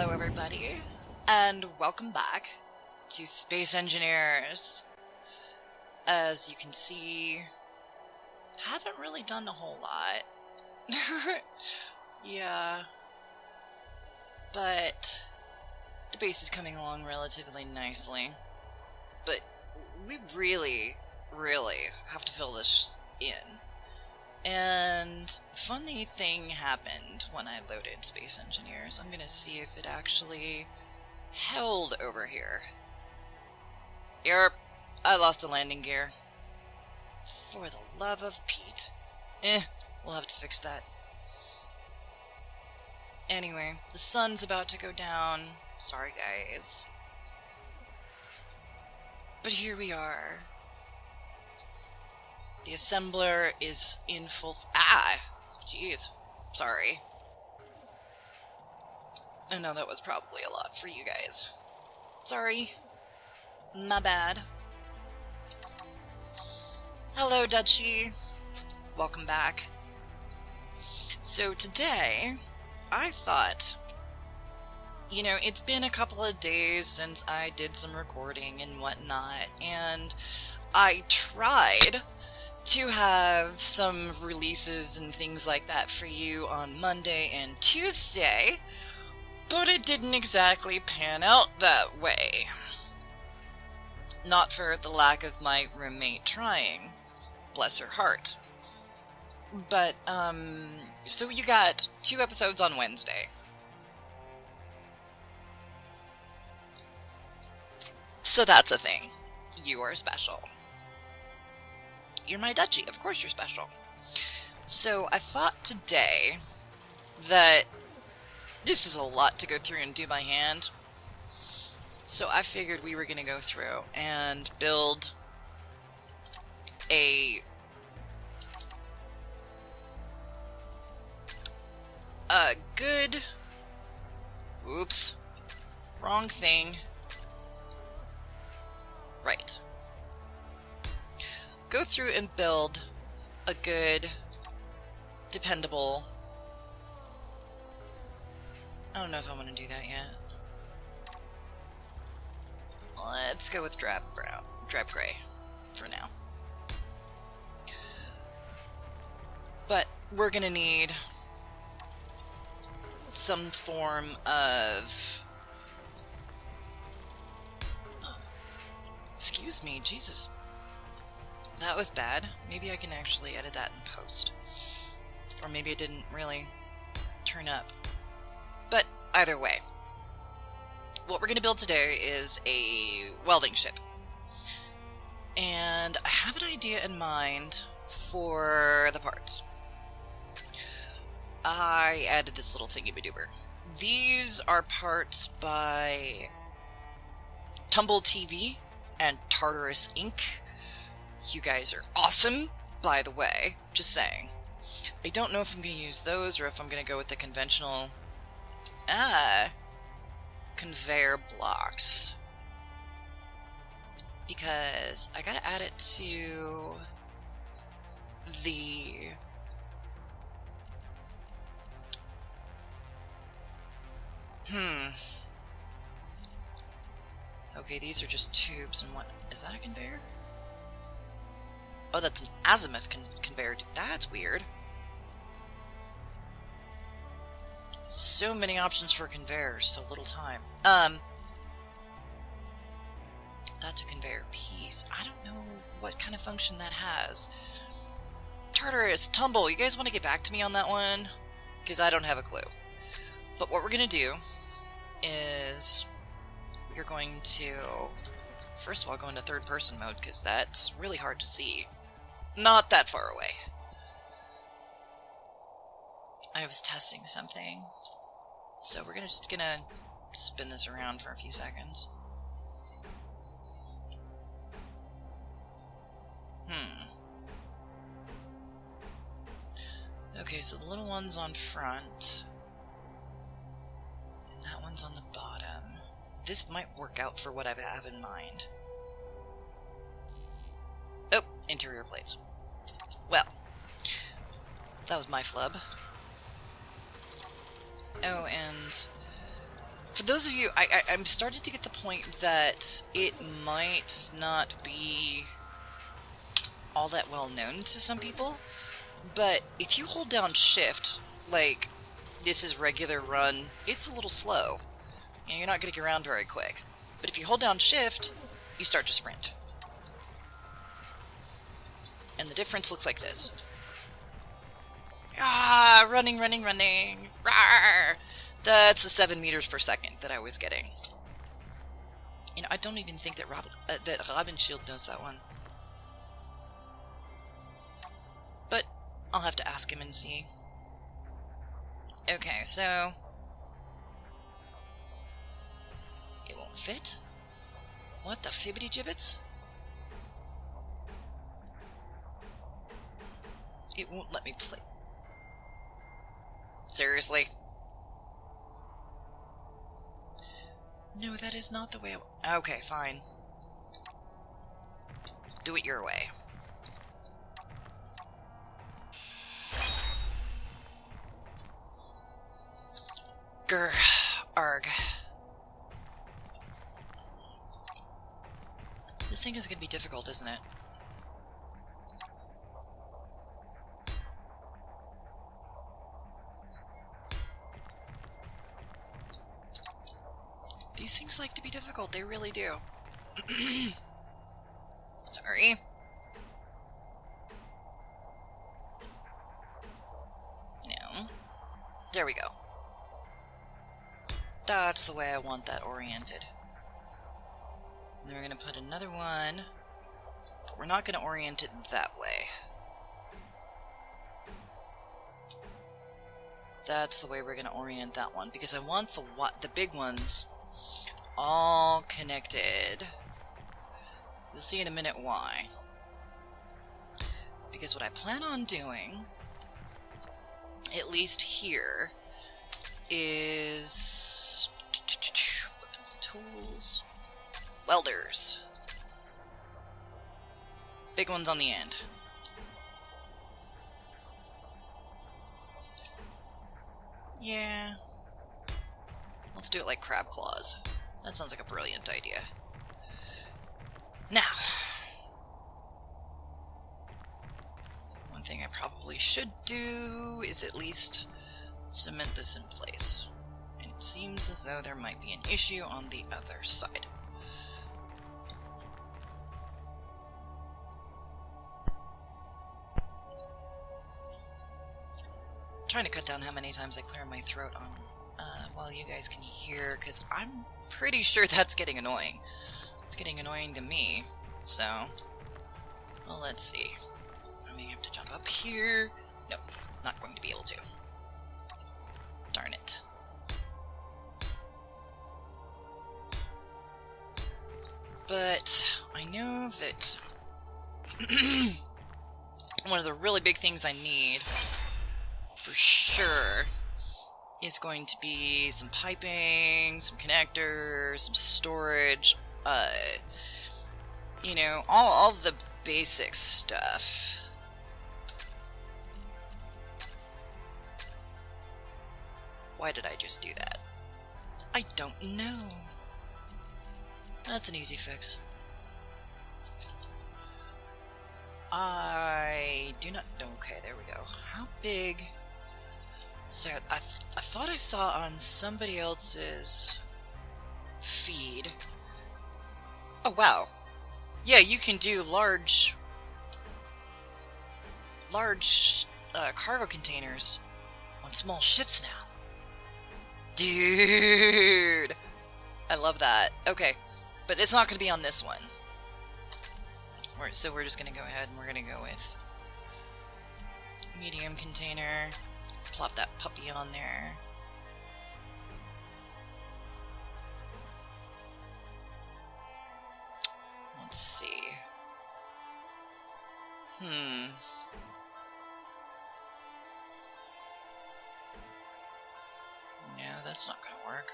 Hello everybody, and welcome back to Space Engineers. As you can see, haven't really done a whole lot. Yeah, but the base is coming along relatively nicely. But we really have to fill this in. And funny thing happened when I loaded Space Engineers. I'm gonna see if it actually held over here. Yerp, I lost a landing gear. For the love of Pete. We'll have to fix that. Anyway, the sun's about to go down. Sorry guys. But here we are. The assembler is in full... Jeez. Sorry. I know that was probably a lot for you guys. Sorry. My bad. Hello, Dutchie. Welcome back. So today, I thought... You know, it's been a couple of days since I did some recording and whatnot, and I tried to have some releases and things like that for you on Monday and Tuesday, but it didn't exactly pan out that way. Not for the lack of my roommate trying, bless her heart. But, so you got 2 episodes on Wednesday. So that's a thing. You are special. You're my Dutchie. Of course you're special. So I thought today that this is a lot to go through and do by hand. So I figured we were going to go through and build a good... Oops. Wrong thing. Right. Go through and build a good, dependable... I don't know if I want to do that yet. Let's go with drab gray for now. But we're gonna need some form of... Excuse me, Jesus. That was bad. Maybe I can actually edit that in post. Or maybe it didn't really turn up. But either way, what we're going to build today is a welding ship. And I have an idea in mind for the parts. I added this little thingy-badoober. These are parts by Tumble TV and Tartarus Inc. You guys are awesome, by the way. Just saying. I don't know if I'm going to use those or if I'm going to go with the conventional... conveyor blocks. Because I gotta add it to the... Okay, these are just tubes and what... Is that a conveyor? Oh, that's an azimuth conveyor. That's weird. So many options for conveyors, so little time. That's a conveyor piece. I don't know what kind of function that has. Tartarus, Tumble, you guys want to get back to me on that one? Because I don't have a clue. But what we're going to do is we're going to, first of all, go into third-person mode, because that's really hard to see. Not that far away. I was testing something. So we're just gonna spin this around for a few seconds. Okay, so the little one's on front. And that one's on the bottom. This might work out for what I have in mind. Oh, interior plates. Well, that was my flub. Oh, and for those of you, I'm starting to get the point that it might not be all that well known to some people, but if you hold down shift, like this is regular run, it's a little slow, and you're not getting around very quick. But if you hold down shift, you start to sprint. And the difference looks like this. Ah, running, running, running. Rawr! That's the 7 meters per second that I was getting. You know, I don't even think that Robin Shield knows that one. But I'll have to ask him and see. Okay, so it won't fit? What the fibbity gibbets? It won't let me play. Seriously? No, that is not the way I... Okay, fine. Do it your way. Grr. Arg. This thing is going to be difficult, isn't it? These things like to be difficult, they really do. Sorry. No. There we go. That's the way I want that oriented. And then we're going to put another one, but we're not going to orient it that way. That's the way we're going to orient that one, because I want the big ones all connected. You'll see in a minute why. Because what I plan on doing, at least here, is weapons and tools. Welders. Big ones on the end. Yeah. Let's do it like crab claws. That sounds like a brilliant idea. Now, one thing I probably should do is at least cement this in place. And it seems as though there might be an issue on the other side. I'm trying to cut down how many times I clear my throat on while you guys can hear, because I'm pretty sure that's getting annoying. It's getting annoying to me, so, well, let's see. I may have to jump up here. No, not going to be able to. Darn it. But I know that one of the really big things I need, for sure, is going to be some piping, some connectors, some storage, you know, all the basic stuff. Why did I just do that? I don't know. That's an easy fix. I do not... Okay, there we go. How big... So, I thought I saw on somebody else's feed... Oh, wow. Yeah, you can do large cargo containers on small ships now. Dude! I love that. Okay, but it's not going to be on this one. So we're just going to go ahead and we're going to go with medium container. Plop that puppy on there. Let's see. No, that's not going to work.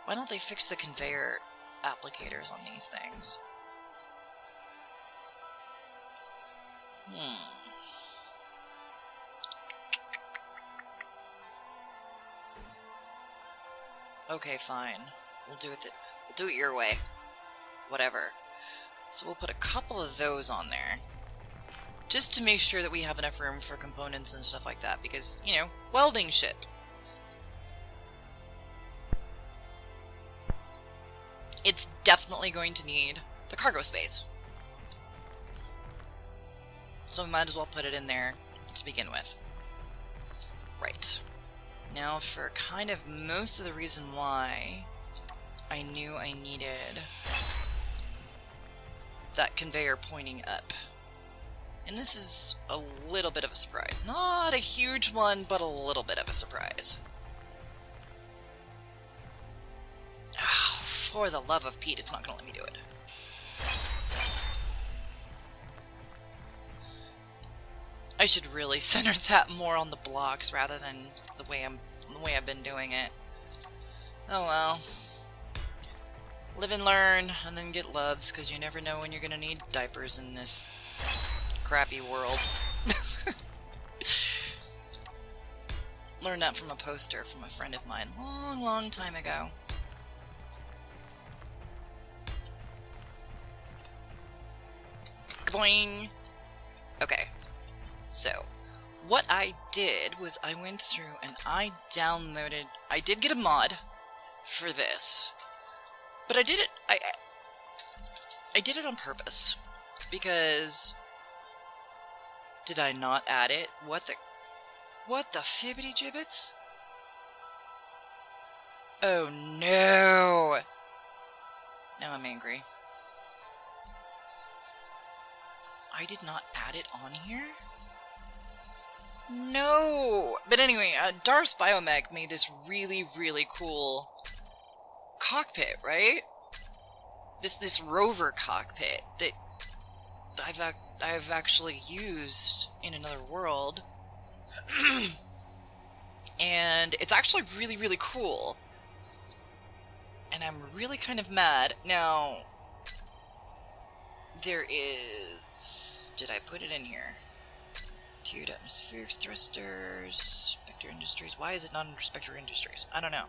Why don't they fix the conveyor applicators on these things? Okay, fine. We'll do it your way. Whatever. So we'll put a couple of those on there. Just to make sure that we have enough room for components and stuff like that, because, you know, welding shit. It's definitely going to need the cargo space. So we might as well put it in there to begin with. Right. Now for kind of most of the reason why I knew I needed that conveyor pointing up. And this is a little bit of a surprise. Not a huge one, but a little bit of a surprise. Oh, for the love of Pete, it's not going to let me do it. I should really center that more on the blocks rather than the way I've been doing it. Oh well. Live and learn, and then get loves, because you never know when you're going to need diapers in this crappy world. Learned that from a poster from a friend of mine long time ago. Boing! Okay, so what I did was I went through and I did get a mod for this, but I did it on purpose, because did I not add it? What the fibbity gibbets? Oh no! Now I'm angry. I did not add it on here? No! But anyway, Darth Biomech made this really cool cockpit, right? This rover cockpit that I've actually used in another world. And it's actually really cool. And I'm really kind of mad. Now, there is... Did I put it in here? Tiered atmospheric thrusters, Spectre Industries. Why is it not under Spectre Industries? I don't know.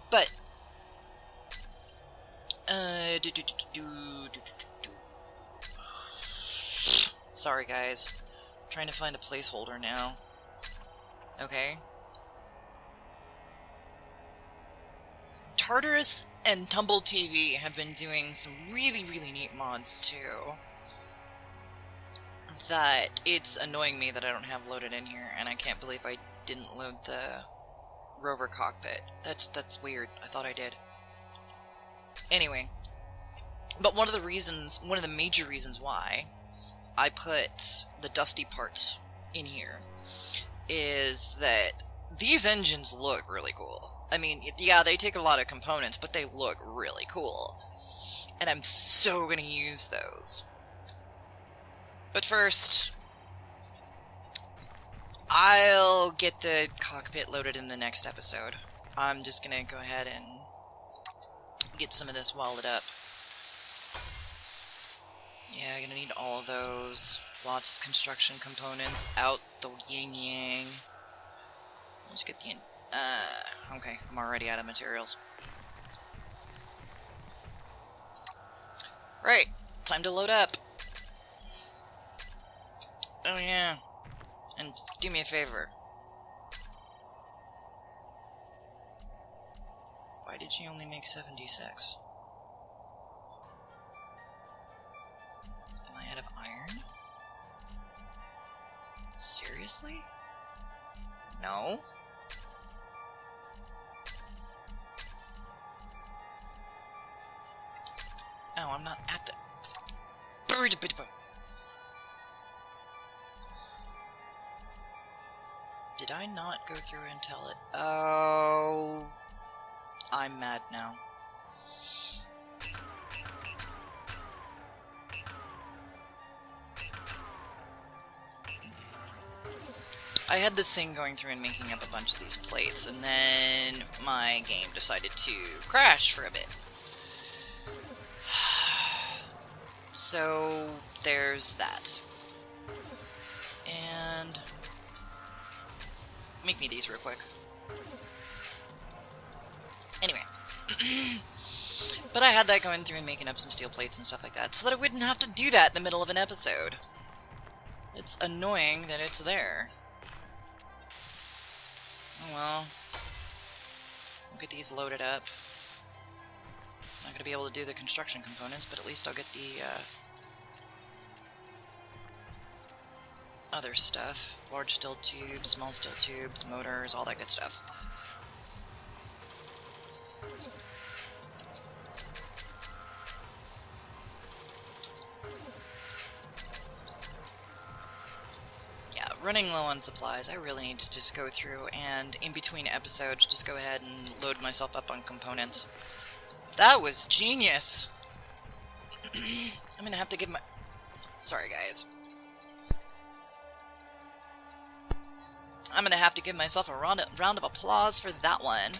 But... Sorry guys. I'm trying to find a placeholder now. Okay. Tartarus and Tumble TV have been doing some really neat mods too. That it's annoying me that I don't have loaded in here, and I can't believe I didn't load the rover cockpit. That's weird. I thought I did. Anyway, but one of the major reasons why I put the dusty parts in here is that these engines look really cool. I mean, yeah, they take a lot of components, but they look really cool. And I'm so gonna use those. But first, I'll get the cockpit loaded in the next episode. I'm just gonna go ahead and get some of this welded up. Yeah, I'm gonna need all of those. Lots of construction components out the yin-yang. Let's get the... okay, I'm already out of materials. Right, time to load up. Oh yeah, and do me a favor. Why did she only make 76? Am I out of iron? Seriously? No? Oh, I'm not at the... Did I not go through and tell it? Oh... I'm mad now. I had this thing going through and making up a bunch of these plates, and then my game decided to crash for a bit. So, there's that. And... make me these real quick. Anyway. But I had that going through and making up some steel plates and stuff like that, so that I wouldn't have to do that in the middle of an episode. It's annoying that it's there. Oh well. We'll get these loaded up. Not going to be able to do the construction components, but at least I'll get the other stuff. Large steel tubes, small steel tubes, motors, all that good stuff. Yeah, running low on supplies. I really need to just go through and, in between episodes, just go ahead and load myself up on components. That was genius! I'm gonna have to give my... Sorry, guys. I'm gonna have to give myself a round of applause for that one.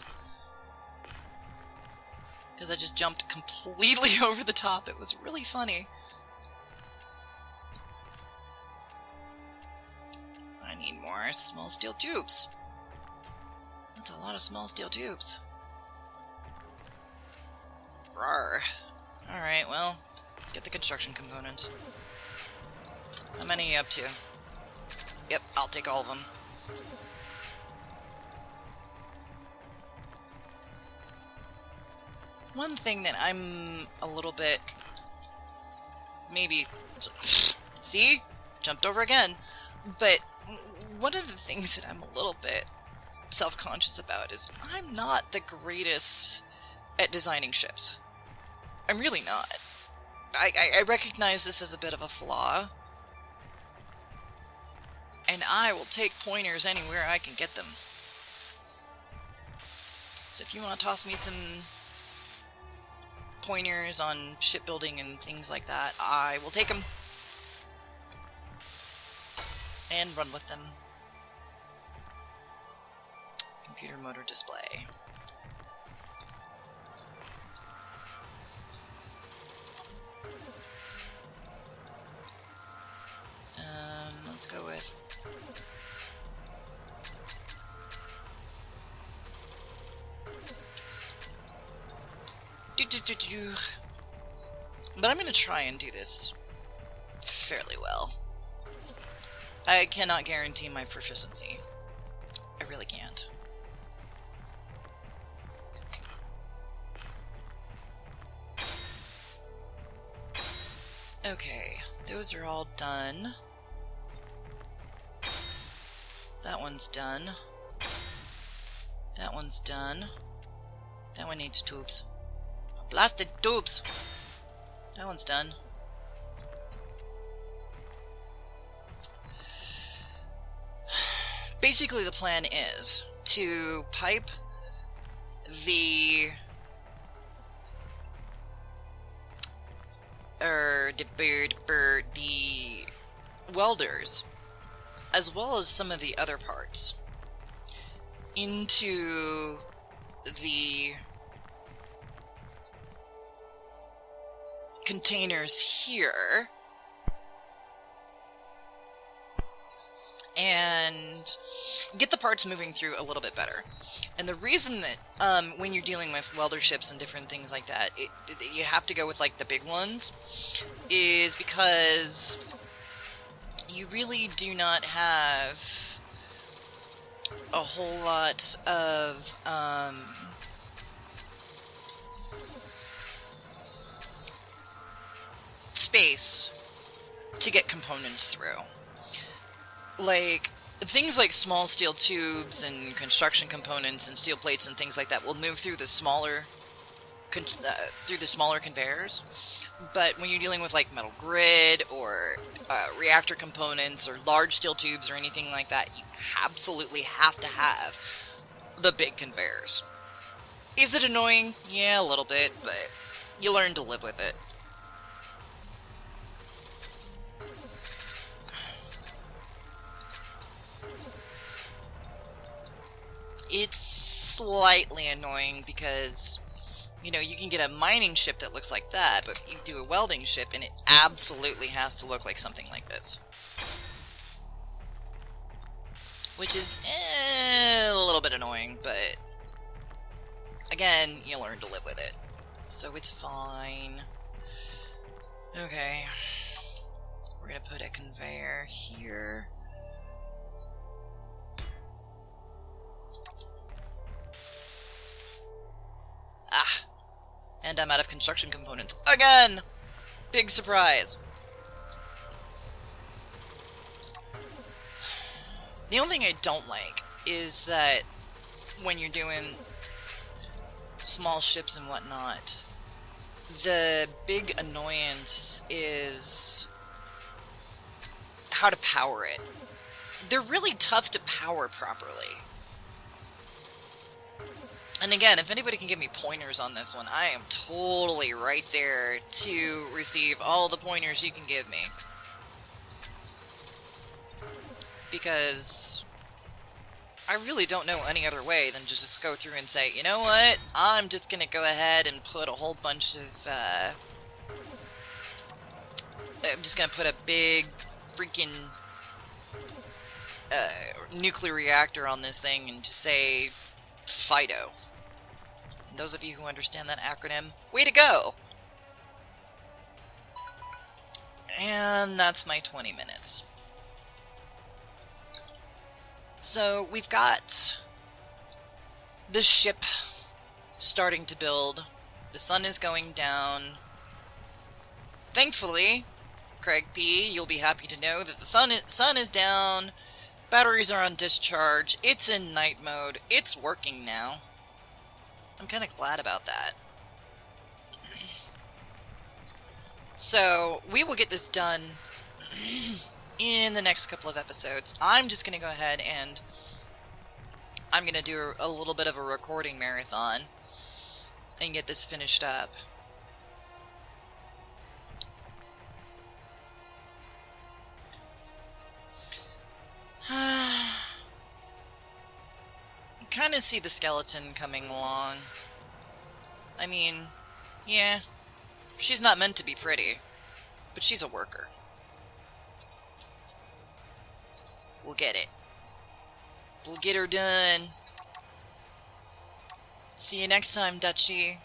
Because I just jumped completely over the top. It was really funny. I need more small steel tubes. That's a lot of small steel tubes. Rawr. Alright, well, get the construction components. How many are you up to? Yep, I'll take all of them. One thing that I'm a little bit... maybe... See? Jumped over again. But one of the things that I'm a little bit self-conscious about is I'm not the greatest at designing ships. I'm really not. I recognize this as a bit of a flaw. And I will take pointers anywhere I can get them. So if you want to toss me some pointers on shipbuilding and things like that, I will take them. And run with them. Computer motor display. Let's go with... But I'm going to try and do this fairly well. I cannot guarantee my proficiency. I really can't. Okay, those are all done. That one's done. That one's done. That one needs tubes. Blasted tubes! That one's done. Basically, the plan is to pipe the the welders, as well as some of the other parts, into the containers here, and get the parts moving through a little bit better. And the reason that when you're dealing with welder ships and different things like that, you have to go with like the big ones, is because you really do not have a whole lot of space to get components through. Like, things like small steel tubes and construction components and steel plates and things like that will move through the smaller conveyors. But when you're dealing with like metal grid or reactor components or large steel tubes or anything like that, you absolutely have to have the big conveyors. Is it annoying? Yeah, a little bit, but you learn to live with it. It's slightly annoying because, you know, you can get a mining ship that looks like that, but you do a welding ship and it absolutely has to look like something like this. Which is a little bit annoying, but Again, you learn to live with it. So it's fine. Okay. We're gonna put a conveyor here. Ah! And I'm out of construction components. Again! Big surprise. The only thing I don't like is that when you're doing small ships and whatnot, the big annoyance is how to power it. They're really tough to power properly. And again, if anybody can give me pointers on this one, I am totally right there to receive all the pointers you can give me. Because I really don't know any other way than to just go through and say, you know what, I'm just going to go ahead and put a whole bunch of, I'm just going to put a big freaking nuclear reactor on this thing and just say FIDO. And those of you who understand that acronym, way to go! And that's my 20 minutes. So we've got the ship starting to build. The sun is going down. Thankfully, Craig P., you'll be happy to know that the sun is down. Batteries are on discharge. It's in night mode. It's working now. I'm kind of glad about that. So we will get this done in the next couple of episodes. I'm just going to go ahead and I'm going to do a little bit of a recording marathon and get this finished up. Kind of see the skeleton coming along. I mean, yeah, she's not meant to be pretty, but she's a worker. We'll get it. We'll get her done. See you next time, Dutchie.